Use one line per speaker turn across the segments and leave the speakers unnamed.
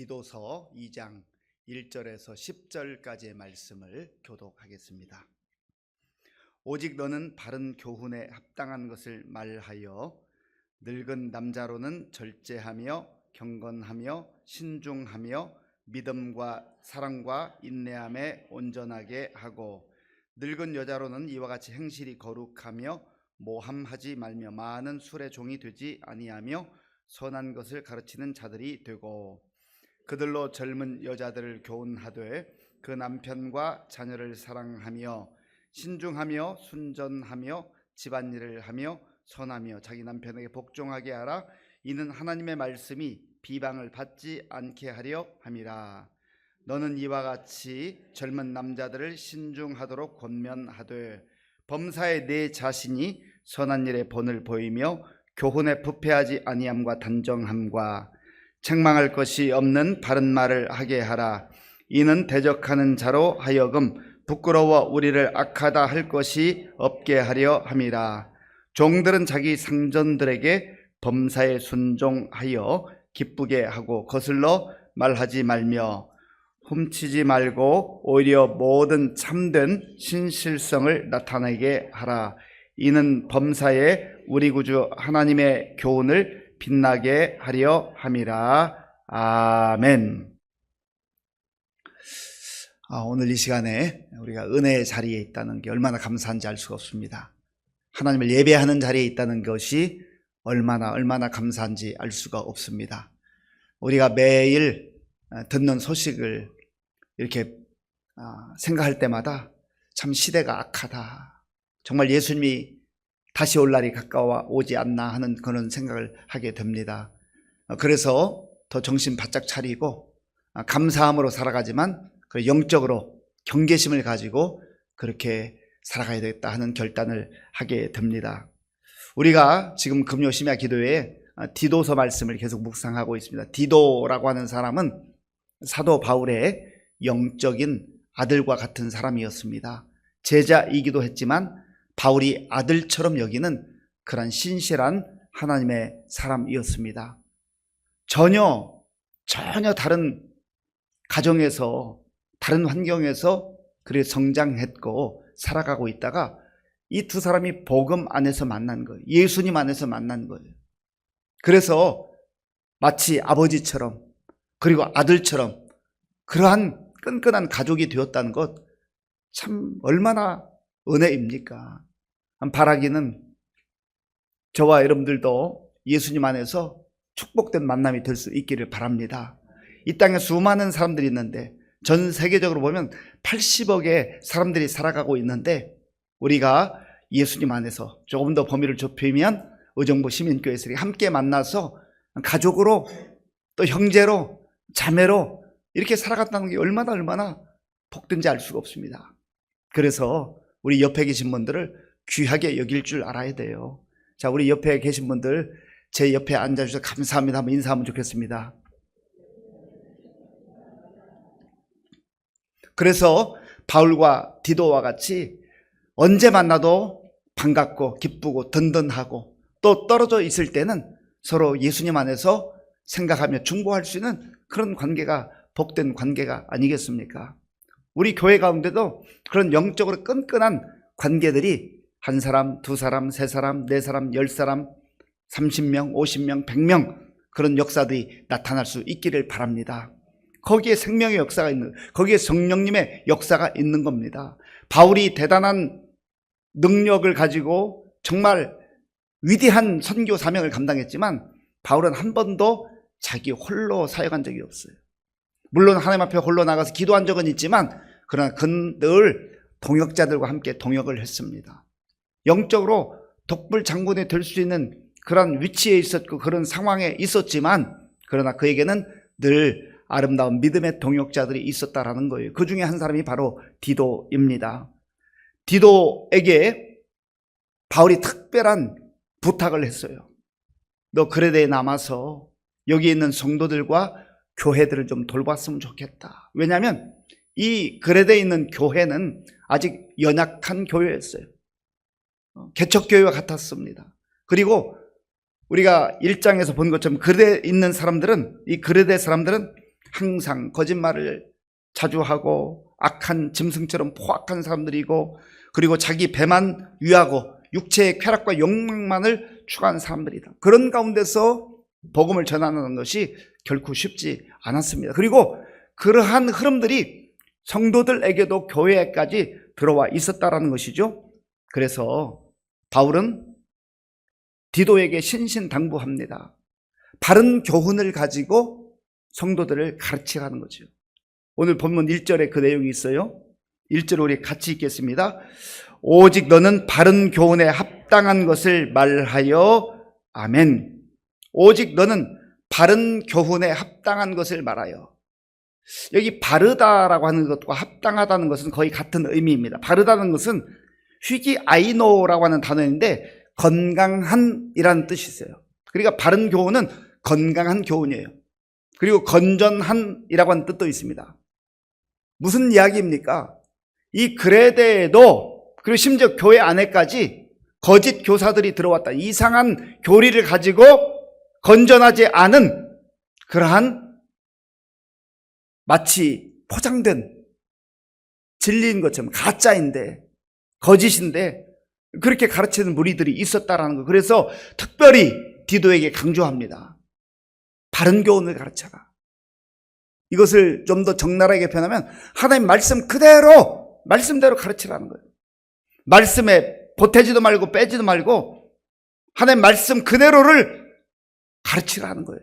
디도서 2장 1절에서 10절까지의 말씀을 교독하겠습니다. 오직 너는 바른 교훈에 합당한 것을 말하여 늙은 남자로는 절제하며 경건하며 신중하며 믿음과 사랑과 인내함에 온전하게 하고, 늙은 여자로는 이와 같이 행실이 거룩하며 모함하지 말며 많은 술의 종이 되지 아니하며 선한 것을 가르치는 자들이 되고, 그들로 젊은 여자들을 교훈하되 그 남편과 자녀를 사랑하며 신중하며 순전하며 집안일을 하며 선하며 자기 남편에게 복종하게 하라. 이는 하나님의 말씀이 비방을 받지 않게 하려 함이라. 너는 이와 같이 젊은 남자들을 신중하도록 권면하되 범사에 내 자신이 선한 일에 본을 보이며 교훈에 부패하지 아니함과 단정함과 책망할 것이 없는 바른 말을 하게 하라. 이는 대적하는 자로 하여금 부끄러워 우리를 악하다 할 것이 없게 하려 함이라. 종들은 자기 상전들에게 범사에 순종하여 기쁘게 하고 거슬러 말하지 말며 훔치지 말고 오히려 모든 참된 신실성을 나타내게 하라. 이는 범사에 우리 구주 하나님의 교훈을 빛나게 하려 함이라. 아멘. 오늘 이 시간에 우리가 은혜의 자리에 있다는 게 얼마나 감사한지 알 수가 없습니다. 하나님을 예배하는 자리에 있다는 것이 얼마나 감사한지 알 수가 없습니다. 우리가 매일 듣는 소식을 이렇게 생각할 때마다 참 시대가 악하다, 정말 예수님이 다시 올 날이 가까워 오지 않나 하는 그런 생각을 하게 됩니다. 그래서 더 정신 바짝 차리고 감사함으로 살아가지만 영적으로 경계심을 가지고 그렇게 살아가야 되겠다 하는 결단을 하게 됩니다. 우리가 지금 금요 심야 기도회에 디도서 말씀을 계속 묵상하고 있습니다. 디도라고 하는 사람은 사도 바울의 영적인 아들과 같은 사람이었습니다. 제자이기도 했지만 바울이 아들처럼 여기는 그런 신실한 하나님의 사람이었습니다. 전혀 다른 가정에서, 다른 환경에서 그렇게 성장했고 살아가고 있다가 이 두 사람이 복음 안에서 만난 거예요. 예수님 안에서 만난 거예요. 그래서 마치 아버지처럼 그리고 아들처럼 그러한 끈끈한 가족이 되었다는 것, 참 얼마나 은혜입니까? 바라기는 저와 여러분들도 예수님 안에서 축복된 만남이 될 수 있기를 바랍니다. 이 땅에 수많은 사람들이 있는데, 전 세계적으로 보면 80억의 사람들이 살아가고 있는데, 우리가 예수님 안에서 조금 더 범위를 좁히면 의정부 시민교회에서 함께 만나서 가족으로 또 형제로 자매로 이렇게 살아갔다는 게 얼마나 복된지 알 수가 없습니다. 그래서 우리 옆에 계신 분들을 귀하게 여길 줄 알아야 돼요. 자, 우리 옆에 계신 분들 제 옆에 앉아주셔서 감사합니다 한번 인사하면 좋겠습니다. 그래서 바울과 디도와 같이 언제 만나도 반갑고 기쁘고 든든하고, 또 떨어져 있을 때는 서로 예수님 안에서 생각하며 중보할 수 있는 그런 관계가 복된 관계가 아니겠습니까? 우리 교회 가운데도 그런 영적으로 끈끈한 관계들이 한 사람, 두 사람, 세 사람, 네 사람, 10사람, 30명, 50명, 100명 그런 역사들이 나타날 수 있기를 바랍니다. 거기에 생명의 역사가 있는, 거기에 성령님의 역사가 있는 겁니다. 바울이 대단한 능력을 가지고 정말 위대한 선교 사명을 감당했지만 바울은 한 번도 자기 홀로 사역한 적이 없어요. 물론 하나님 앞에 홀로 나가서 기도한 적은 있지만 그러나 그는 늘 동역자들과 함께 동역을 했습니다. 영적으로 독불 장군이 될 수 있는 그런 위치에 있었고 그런 상황에 있었지만, 그러나 그에게는 늘 아름다운 믿음의 동역자들이 있었다라는 거예요. 그 중에 한 사람이 바로 디도입니다. 디도에게 바울이 특별한 부탁을 했어요. 너 그레데에 남아서 여기 있는 성도들과 교회들을 좀 돌봤으면 좋겠다. 왜냐하면 이 그레데에 있는 교회는 아직 연약한 교회였어요. 개척교회와 같았습니다. 그리고 우리가 1장에서 본 것처럼 그레데에 있는 사람들은, 이 그레데 사람들은 항상 거짓말을 자주 하고 악한 짐승처럼 포악한 사람들이고, 그리고 자기 배만 위하고 육체의 쾌락과 욕망만을 추구하는 사람들이다. 그런 가운데서 복음을 전하는 것이 결코 쉽지 않았습니다. 그리고 그러한 흐름들이 성도들에게도 교회까지 들어와 있었다라는 것이죠. 그래서 바울은 디도에게 신신당부합니다. 바른 교훈을 가지고 성도들을 가르치라는 거죠. 오늘 본문 1절에 그 내용이 있어요. 1절 우리 같이 읽겠습니다. 오직 너는 바른 교훈에 합당한 것을 말하여. 아멘. 오직 너는 바른 교훈에 합당한 것을 말하여. 여기 바르다라고 하는 것과 합당하다는 것은 거의 같은 의미입니다. 바르다는 것은 휘기아이노라고 하는 단어인데 건강한이라는 뜻이 있어요. 그러니까 바른 교훈은 건강한 교훈이에요. 그리고 건전한이라고 하는 뜻도 있습니다. 무슨 이야기입니까? 이 그레데에도, 그리고 심지어 교회 안에까지 거짓 교사들이 들어왔다. 이상한 교리를 가지고 건전하지 않은 그러한 마치 포장된 진리인 것처럼 가짜인데, 거짓인데 그렇게 가르치는 무리들이 있었다라는 거. 그래서 특별히 디도에게 강조합니다. 바른 교훈을 가르쳐라. 이것을 좀 더 적나라하게 표현하면 하나님 말씀 그대로, 말씀대로 가르치라는 거예요. 말씀에 보태지도 말고 빼지도 말고 하나님 말씀 그대로를 가르치라는 거예요.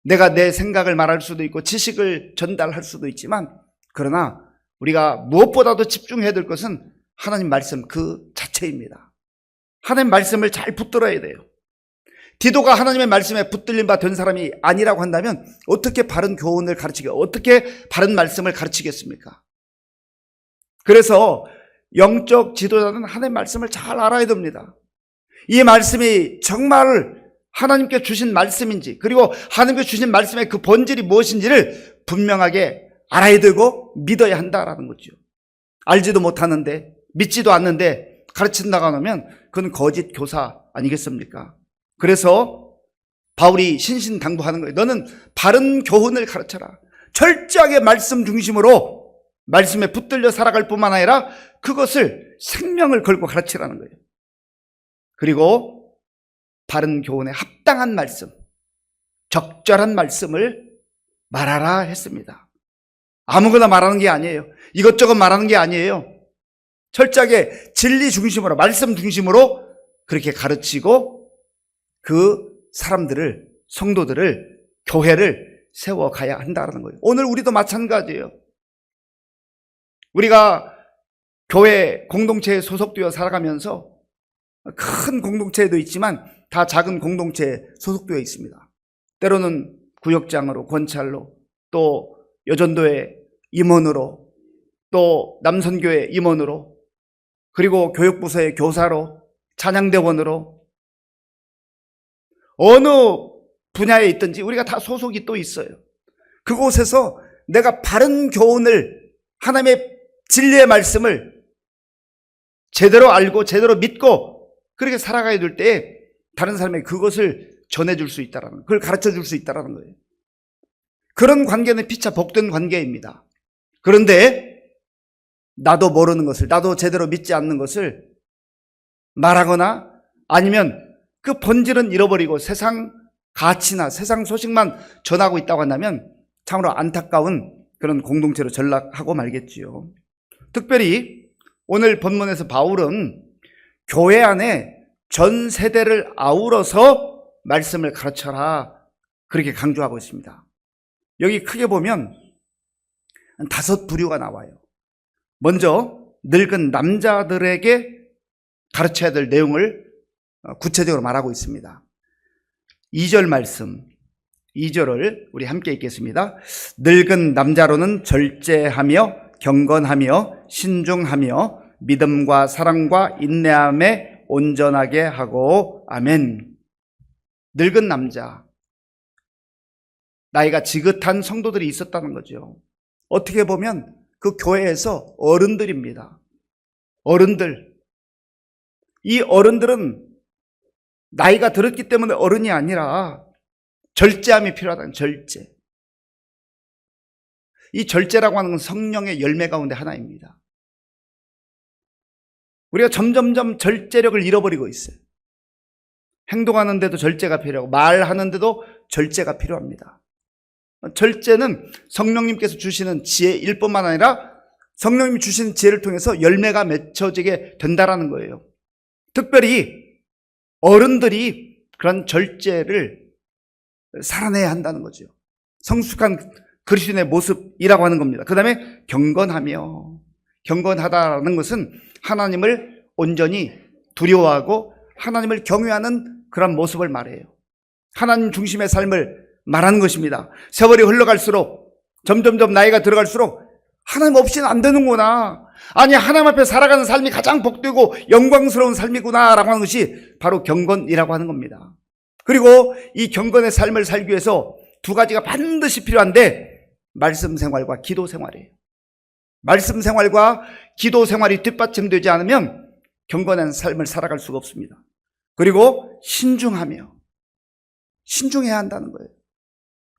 내가 내 생각을 말할 수도 있고 지식을 전달할 수도 있지만, 그러나 우리가 무엇보다도 집중해야 될 것은 하나님 말씀 그 자체입니다. 하나님 말씀을 잘 붙들어야 돼요. 디도가 하나님의 말씀에 붙들린 바 된 사람이 아니라고 한다면 어떻게 바른 교훈을 어떻게 바른 말씀을 가르치겠습니까? 그래서 영적 지도자는 하나님의 말씀을 잘 알아야 됩니다. 이 말씀이 정말 하나님께 주신 말씀인지, 그리고 하나님께 주신 말씀의 그 본질이 무엇인지를 분명하게 알아야 되고 믿어야 한다라는 거죠. 알지도 못하는데, 믿지도 않는데 가르친다고 하면 그건 거짓 교사 아니겠습니까? 그래서 바울이 신신당부하는 거예요. 너는 바른 교훈을 가르쳐라. 철저하게 말씀 중심으로 말씀에 붙들려 살아갈 뿐만 아니라 그것을 생명을 걸고 가르치라는 거예요. 그리고 바른 교훈에 합당한 말씀, 적절한 말씀을 말하라 했습니다. 아무거나 말하는 게 아니에요. 이것저것 말하는 게 아니에요. 철저하게 진리 중심으로, 말씀 중심으로 그렇게 가르치고 그 사람들을, 성도들을, 교회를 세워가야 한다는 거예요. 오늘 우리도 마찬가지예요. 우리가 교회 공동체에 소속되어 살아가면서 큰 공동체도 있지만 다 작은 공동체에 소속되어 있습니다. 때로는 구역장으로, 권찰로, 또 여전도의 임원으로, 또 남선교회 임원으로, 그리고 교육부서의 교사로, 찬양대원으로, 어느 분야에 있든지 우리가 다 소속이 또 있어요. 그곳에서 내가 바른 교훈을, 하나님의 진리의 말씀을 제대로 알고 제대로 믿고 그렇게 살아가야 될 때에 다른 사람에게 그것을 전해줄 수 있다는 거예요. 그걸 가르쳐줄 수 있다는 거예요. 그런 관계는 피차 복된 관계입니다. 그런데 나도 모르는 것을, 나도 제대로 믿지 않는 것을 말하거나 아니면 그 본질은 잃어버리고 세상 가치나 세상 소식만 전하고 있다고 한다면 참으로 안타까운 그런 공동체로 전락하고 말겠지요. 특별히 오늘 본문에서 바울은 교회 안에 전 세대를 아우러서 말씀을 가르쳐라, 그렇게 강조하고 있습니다. 여기 크게 보면 5 부류가 나와요. 먼저 늙은 남자들에게 가르쳐야 될 내용을 구체적으로 말하고 있습니다. 2절 말씀, 2절을 우리 함께 읽겠습니다. 늙은 남자로는 절제하며 경건하며 신중하며 믿음과 사랑과 인내함에 온전하게 하고. 아멘. 늙은 남자, 나이가 지긋한 성도들이 있었다는 거죠. 어떻게 보면 그 교회에서 어른들입니다. 어른들. 이 어른들은 나이가 들었기 때문에 어른이 아니라 절제함이 필요하다는 절제. 이 절제라고 하는 건 성령의 열매 가운데 하나입니다. 우리가 점점점 절제력을 잃어버리고 있어요. 행동하는데도 절제가 필요하고 말하는데도 절제가 필요합니다. 절제는 성령님께서 주시는 지혜일 뿐만 아니라 성령님이 주시는 지혜를 통해서 열매가 맺혀지게 된다라는 거예요. 특별히 어른들이 그런 절제를 살아내야 한다는 거죠. 성숙한 그리스도인의 모습이라고 하는 겁니다. 그 다음에 경건하다라는 것은 하나님을 온전히 두려워하고 하나님을 경외하는 그런 모습을 말해요. 하나님 중심의 삶을 말하는 것입니다. 세월이 흘러갈수록 점점점 나이가 들어갈수록 하나님 없이는 안 되는구나. 아니, 하나님 앞에 살아가는 삶이 가장 복되고 영광스러운 삶이구나 라고 하는 것이 바로 경건이라고 하는 겁니다. 그리고 이 경건의 삶을 살기 위해서 두 가지가 반드시 필요한데 말씀 생활과 기도 생활이에요. 말씀 생활과 기도 생활이 뒷받침되지 않으면 경건한 삶을 살아갈 수가 없습니다. 그리고 신중해야 한다는 거예요.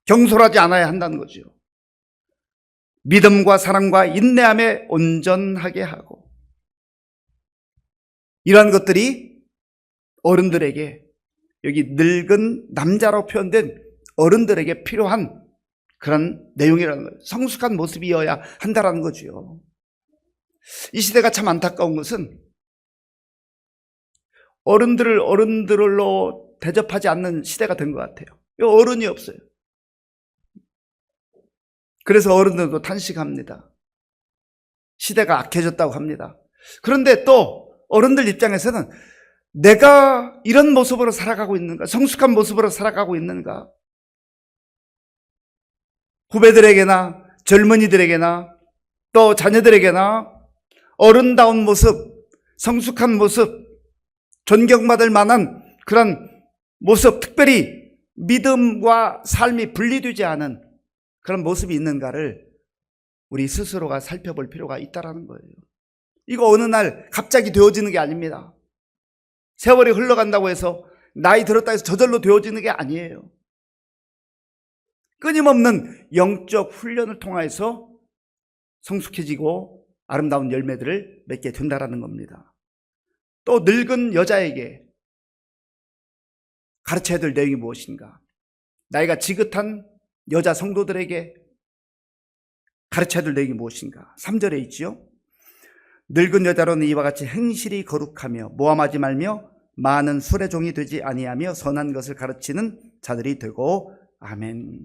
경솔하지 않아야 한다는 거죠. 믿음과 사랑과 인내함에 온전하게 하고, 이러한 것들이 어른들에게, 여기 늙은 남자로 표현된 어른들에게 필요한 그런 내용이라는 거예요. 성숙한 모습이어야 한다라는 거죠. 이 시대가 참 안타까운 것은 어른들을 어른들로 대접하지 않는 시대가 된 것 같아요. 어른이 없어요. 그래서 어른들도 탄식합니다. 시대가 악해졌다고 합니다. 그런데 또 어른들 입장에서는 내가 이런 모습으로 살아가고 있는가? 성숙한 모습으로 살아가고 있는가? 후배들에게나 젊은이들에게나 또 자녀들에게나 어른다운 모습, 성숙한 모습, 존경받을 만한 그런 모습, 특별히 믿음과 삶이 분리되지 않은 그런 모습이 있는가를 우리 스스로가 살펴볼 필요가 있다는 거예요. 이거 어느 날 갑자기 되어지는 게 아닙니다. 세월이 흘러간다고 해서, 나이 들었다 해서 저절로 되어지는 게 아니에요. 끊임없는 영적 훈련을 통해서 성숙해지고 아름다운 열매들을 맺게 된다는 겁니다. 또 늙은 여자에게 가르쳐야 될 내용이 무엇인가? 나이가 지긋한 여자 성도들에게 가르쳐야 될 내용이 무엇인가? 3절에 있지요. 늙은 여자로는 이와 같이 행실이 거룩하며 모함하지 말며 많은 술의 종이 되지 아니하며 선한 것을 가르치는 자들이 되고. 아멘.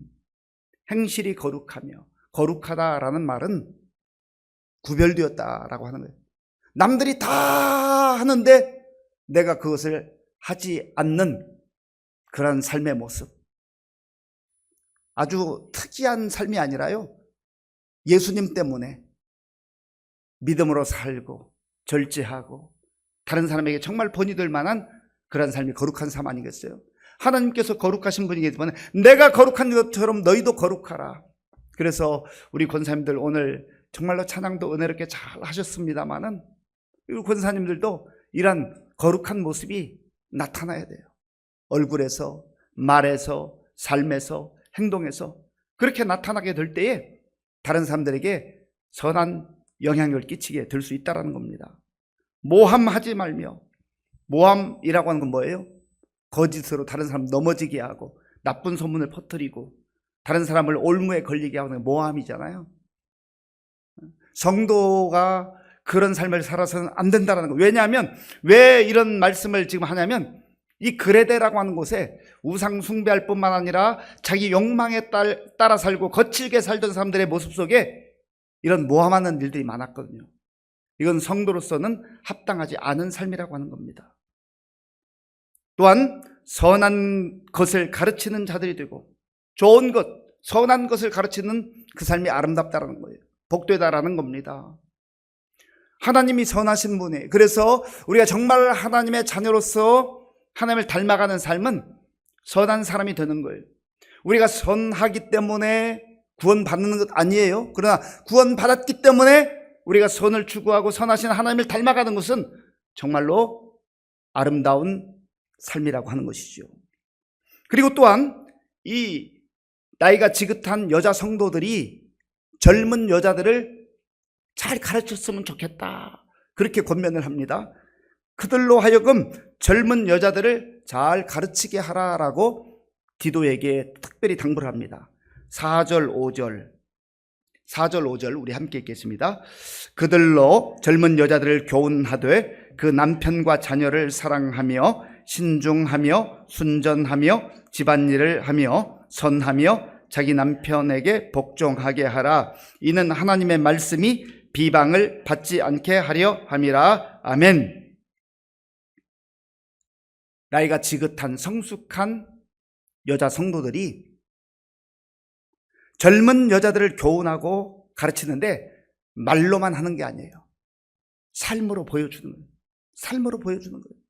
행실이 거룩하며, 거룩하다라는 말은 구별되었다라고 하는 거예요. 남들이 다 하는데 내가 그것을 하지 않는 그런 삶의 모습. 아주 특이한 삶이 아니라요, 예수님 때문에 믿음으로 살고 절제하고 다른 사람에게 정말 본이 될 만한 그런 삶이 거룩한 삶 아니겠어요? 하나님께서 거룩하신 분이기 때문에 내가 거룩한 것처럼 너희도 거룩하라. 그래서 우리 권사님들 오늘 정말로 찬양도 은혜롭게 잘 하셨습니다마는, 우리 권사님들도 이런 거룩한 모습이 나타나야 돼요. 얼굴에서, 말에서, 삶에서, 행동에서 그렇게 나타나게 될 때에 다른 사람들에게 선한 영향을 끼치게 될 수 있다는 겁니다. 모함하지 말며, 모함이라고 하는 건 뭐예요? 거짓으로 다른 사람 넘어지게 하고 나쁜 소문을 퍼뜨리고 다른 사람을 올무에 걸리게 하는 모함이잖아요. 성도가 그런 삶을 살아서는 안 된다는 거예요. 왜냐하면, 왜 이런 말씀을 지금 하냐면, 이 그레데라고 하는 곳에 우상 숭배할 뿐만 아니라 자기 욕망에 따라 살고 거칠게 살던 사람들의 모습 속에 이런 모함하는 일들이 많았거든요. 이건 성도로서는 합당하지 않은 삶이라고 하는 겁니다. 또한 선한 것을 가르치는 자들이 되고, 좋은 것, 선한 것을 가르치는 그 삶이 아름답다라는 거예요. 복되다라는 겁니다. 하나님이 선하신 분이에요. 그래서 우리가 정말 하나님의 자녀로서 하나님을 닮아가는 삶은 선한 사람이 되는 거예요. 우리가 선하기 때문에 구원받는 것 아니에요. 그러나 구원받았기 때문에 우리가 선을 추구하고 선하신 하나님을 닮아가는 것은 정말로 아름다운 삶이라고 하는 것이죠. 그리고 또한 이 나이가 지긋한 여자 성도들이 젊은 여자들을 잘 가르쳤으면 좋겠다, 그렇게 권면을 합니다. 그들로 하여금 젊은 여자들을 잘 가르치게 하라라고 디도에게 특별히 당부를 합니다. 4절 5절 우리 함께 읽겠습니다. 그들로 젊은 여자들을 교훈하되 그 남편과 자녀를 사랑하며 신중하며 순전하며 집안일을 하며 선하며 자기 남편에게 복종하게 하라. 이는 하나님의 말씀이 비방을 받지 않게 하려 함이라. 아멘. 나이가 지긋한 성숙한 여자 성도들이 젊은 여자들을 교훈하고 가르치는데 말로만 하는 게 아니에요. 삶으로 보여주는 거예요. 삶으로 보여주는 거예요.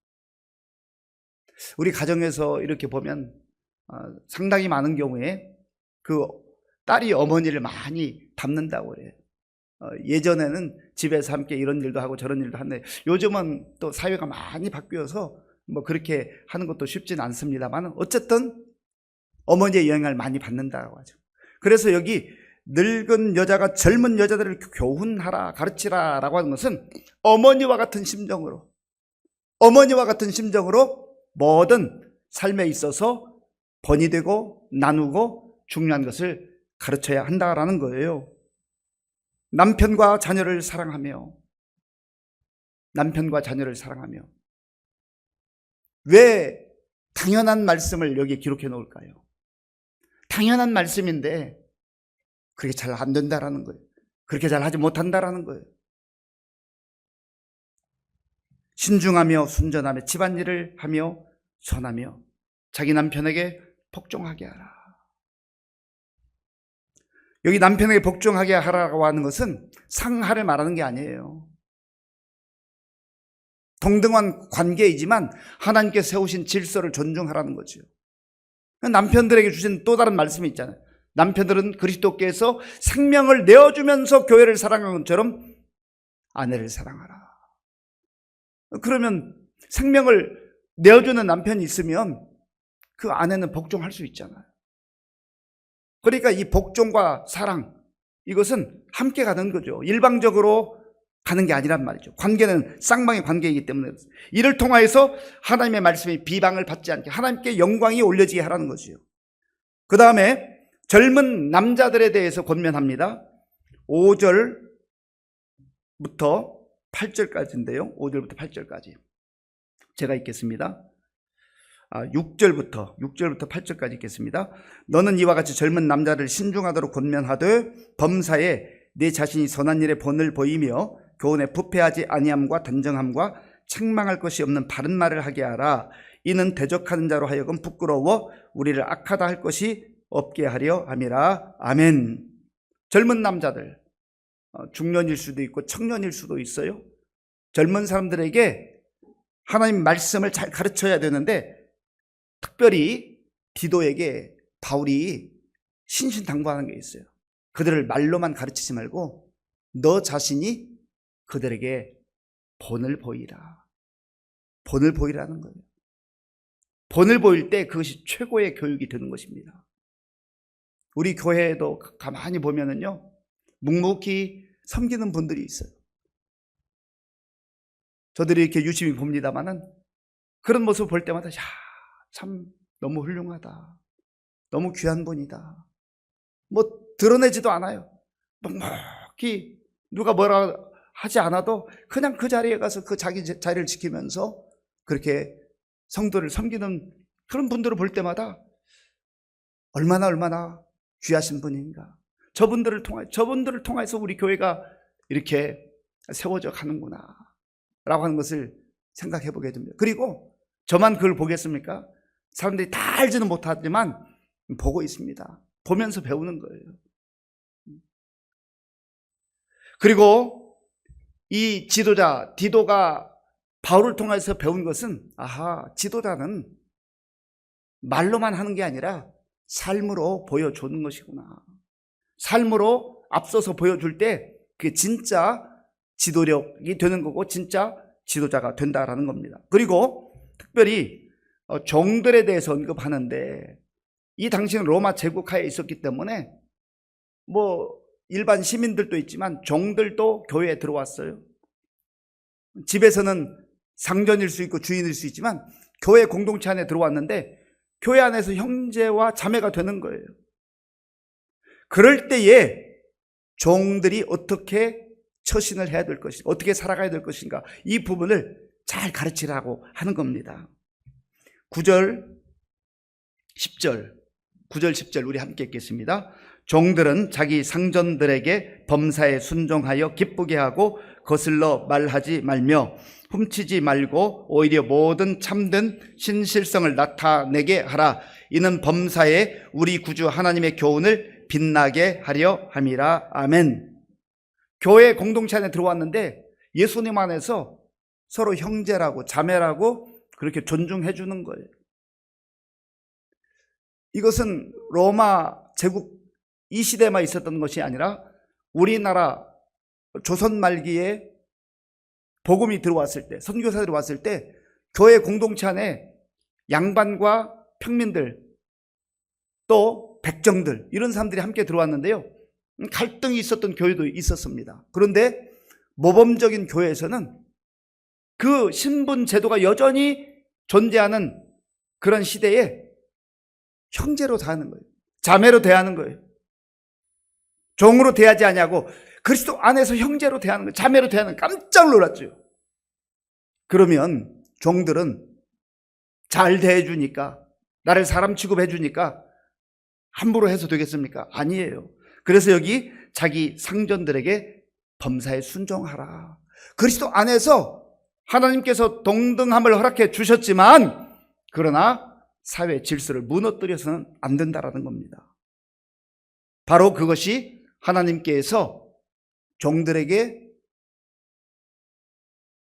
우리 가정에서 이렇게 보면 상당히 많은 경우에 그 딸이 어머니를 많이 닮는다고 그래요. 예전에는 집에서 함께 이런 일도 하고 저런 일도 하는데 요즘은 또 사회가 많이 바뀌어서 뭐 그렇게 하는 것도 쉽진 않습니다만 어쨌든 어머니의 영향을 많이 받는다고 하죠. 그래서 여기 늙은 여자가 젊은 여자들을 교훈하라, 가르치라 라고 하는 것은 어머니와 같은 심정으로 뭐든 삶에 있어서 번이 되고 나누고 중요한 것을 가르쳐야 한다라는 거예요. 남편과 자녀를 사랑하며 왜 당연한 말씀을 여기에 기록해 놓을까요? 당연한 말씀인데 그게 잘 안 된다라는 거예요. 그렇게 잘 하지 못한다라는 거예요. 신중하며 순전하며 집안일을 하며 선하며 자기 남편에게 복종하게 하라. 여기 남편에게 복종하게 하라고 하는 것은 상하를 말하는 게 아니에요. 동등한 관계이지만 하나님께 세우신 질서를 존중하라는 거죠. 남편들에게 주신 또 다른 말씀이 있잖아요. 남편들은 그리스도께서 생명을 내어주면서 교회를 사랑하는 것처럼 아내를 사랑하라. 그러면 생명을 내어주는 남편이 있으면 그 아내는 복종할 수 있잖아요. 그러니까 이 복종과 사랑, 이것은 함께 가는 거죠. 일방적으로 가는 게 아니란 말이죠. 관계는 쌍방의 관계이기 때문에 이를 통하여서 하나님의 말씀이 비방을 받지 않게 하나님께 영광이 올려지게 하라는 것이요. 그 다음에 젊은 남자들에 대해서 권면합니다. 5절부터 8절까지인데요. 5절부터 8절까지 제가 읽겠습니다. 6절부터 8절까지 읽겠습니다. 너는 이와 같이 젊은 남자를 신중하도록 권면하되 범사에 내 자신이 선한 일에 본을 보이며 교훈에 부패하지 아니함과 단정함과 책망할 것이 없는 바른 말을 하게 하라. 이는 대적하는 자로 하여금 부끄러워 우리를 악하다 할 것이 없게 하려 함이라. 아멘. 젊은 남자들, 중년일 수도 있고 청년일 수도 있어요. 젊은 사람들에게 하나님 말씀을 잘 가르쳐야 되는데 특별히 디도에게 바울이 신신당부하는 게 있어요. 그들을 말로만 가르치지 말고 너 자신이 그들에게 본을 보이라. 본을 보이라는 거예요. 본을 보일 때 그것이 최고의 교육이 되는 것입니다. 우리 교회에도 가만히 보면은요, 묵묵히 섬기는 분들이 있어요. 저들이 이렇게 유심히 봅니다만은 그런 모습을 볼 때마다 참 너무 훌륭하다. 너무 귀한 분이다. 뭐 드러내지도 않아요. 묵묵히 누가 뭐라 하지 않아도 그냥 그 자리에 가서 그 자기 자리를 지키면서 그렇게 성도를 섬기는 그런 분들을 볼 때마다 얼마나 귀하신 분인가. 저분들을 통해서 우리 교회가 이렇게 세워져 가는구나 라고 하는 것을 생각해 보게 됩니다. 그리고 저만 그걸 보겠습니까? 사람들이 다 알지는 못하지만 보고 있습니다. 보면서 배우는 거예요. 그리고 이 지도자 디도가 바울을 통해서 배운 것은 지도자는 말로만 하는 게 아니라 삶으로 보여주는 것이구나. 삶으로 앞서서 보여줄 때 그게 진짜 지도력이 되는 거고 진짜 지도자가 된다라는 겁니다. 그리고 특별히 종들에 대해서 언급하는데 이 당시는 로마 제국하에 있었기 때문에 뭐 일반 시민들도 있지만 종들도 교회에 들어왔어요. 집에서는 상전일 수 있고 주인일 수 있지만 교회 공동체 안에 들어왔는데 교회 안에서 형제와 자매가 되는 거예요. 그럴 때에 종들이 어떻게 처신을 해야 될 것인가, 어떻게 살아가야 될 것인가, 이 부분을 잘 가르치라고 하는 겁니다. 9절 10절 우리 함께 읽겠습니다. 종들은 자기 상전들에게 범사에 순종하여 기쁘게 하고 거슬러 말하지 말며 훔치지 말고 오히려 모든 참된 신실성을 나타내게 하라. 이는 범사에 우리 구주 하나님의 교훈을 빛나게 하려 함이라. 아멘. 교회 공동체 안에 들어왔는데 예수님 안에서 서로 형제라고 자매라고 그렇게 존중해 주는 거예요. 이것은 로마 제국 이 시대만 있었던 것이 아니라 우리나라 조선 말기에 복음이 들어왔을 때, 선교사들이 왔을 때 교회 공동체 안에 양반과 평민들 또 백정들 이런 사람들이 함께 들어왔는데요, 갈등이 있었던 교회도 있었습니다. 그런데 모범적인 교회에서는 그 신분 제도가 여전히 존재하는 그런 시대에 형제로 대하는 거예요. 자매로 대하는 거예요. 종으로 대하지 않냐고 그리스도 안에서 형제로 대하는 거예요. 자매로 대하는 거예요. 깜짝 놀랐죠. 그러면 종들은 잘 대해주니까, 나를 사람 취급해주니까 함부로 해서 되겠습니까? 아니에요. 그래서 여기 자기 상전들에게 범사에 순종하라. 그리스도 안에서 하나님께서 동등함을 허락해 주셨지만 그러나 사회 질서를 무너뜨려서는 안 된다라는 겁니다. 바로 그것이 하나님께서 종들에게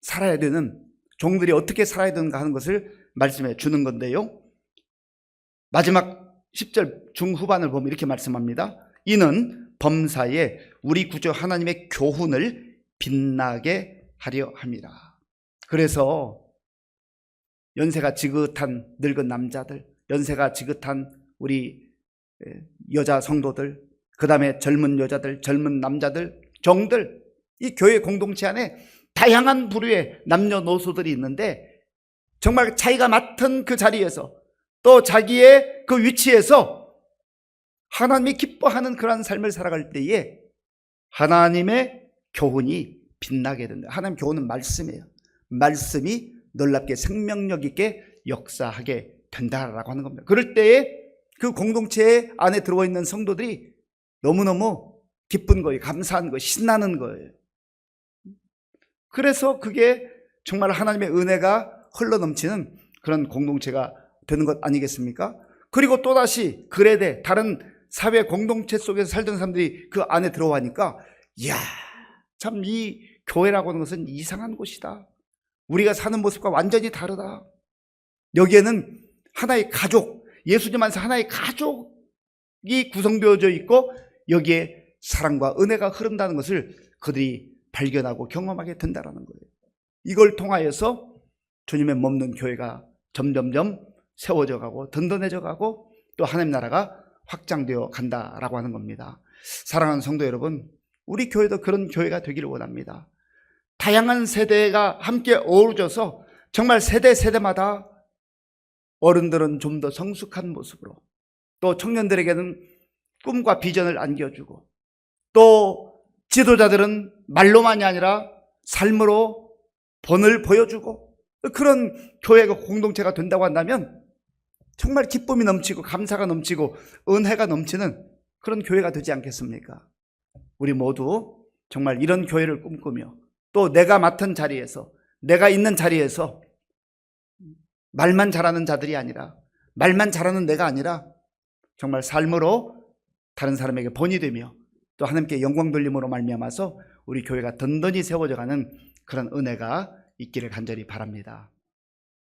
살아야 되는, 종들이 어떻게 살아야 되는가 하는 것을 말씀해 주는 건데요, 마지막 10절 중후반을 보면 이렇게 말씀합니다. 이는 범사에 우리 구주 하나님의 교훈을 빛나게 하려 함이라. 그래서 연세가 지긋한 늙은 남자들, 연세가 지긋한 우리 여자 성도들, 그 다음에 젊은 여자들, 젊은 남자들, 종들, 이 교회 공동체 안에 다양한 부류의 남녀노소들이 있는데 정말 자기가 맡은 그 자리에서 또 자기의 그 위치에서 하나님이 기뻐하는 그러한 삶을 살아갈 때에 하나님의 교훈이 빛나게 된다. 하나님 교훈은 말씀이에요. 말씀이 놀랍게 생명력 있게 역사하게 된다라고 하는 겁니다. 그럴 때에 그 공동체 안에 들어와 있는 성도들이 너무너무 기쁜 거예요. 감사한 거예요. 신나는 거예요. 그래서 그게 정말 하나님의 은혜가 흘러넘치는 그런 공동체가 되는 것 아니겠습니까? 그리고 또다시 그레데, 다른 사회 공동체 속에서 살던 사람들이 그 안에 들어가니까 이야, 참 이 교회라고 하는 것은 이상한 곳이다. 우리가 사는 모습과 완전히 다르다. 여기에는 하나의 가족, 예수님 안에서 하나의 가족이 구성되어져 있고 여기에 사랑과 은혜가 흐른다는 것을 그들이 발견하고 경험하게 된다는 거예요. 이걸 통하여서 주님의 머무는 교회가 점점점 세워져 가고 든든해져 가고 또 하나님 나라가 확장되어 간다라고 하는 겁니다. 사랑하는 성도 여러분, 우리 교회도 그런 교회가 되기를 원합니다. 다양한 세대가 함께 어우러져서 정말 세대마다 어른들은 좀 더 성숙한 모습으로, 또 청년들에게는 꿈과 비전을 안겨주고, 또 지도자들은 말로만이 아니라 삶으로 본을 보여주고, 그런 교회가 공동체가 된다고 한다면 정말 기쁨이 넘치고 감사가 넘치고 은혜가 넘치는 그런 교회가 되지 않겠습니까? 우리 모두 정말 이런 교회를 꿈꾸며 또 내가 맡은 자리에서, 내가 있는 자리에서 말만 잘하는 자들이 아니라, 말만 잘하는 내가 아니라 정말 삶으로 다른 사람에게 본이 되며 또 하나님께 영광 돌림으로 말미암아서 우리 교회가 든든히 세워져 가는 그런 은혜가 있기를 간절히 바랍니다.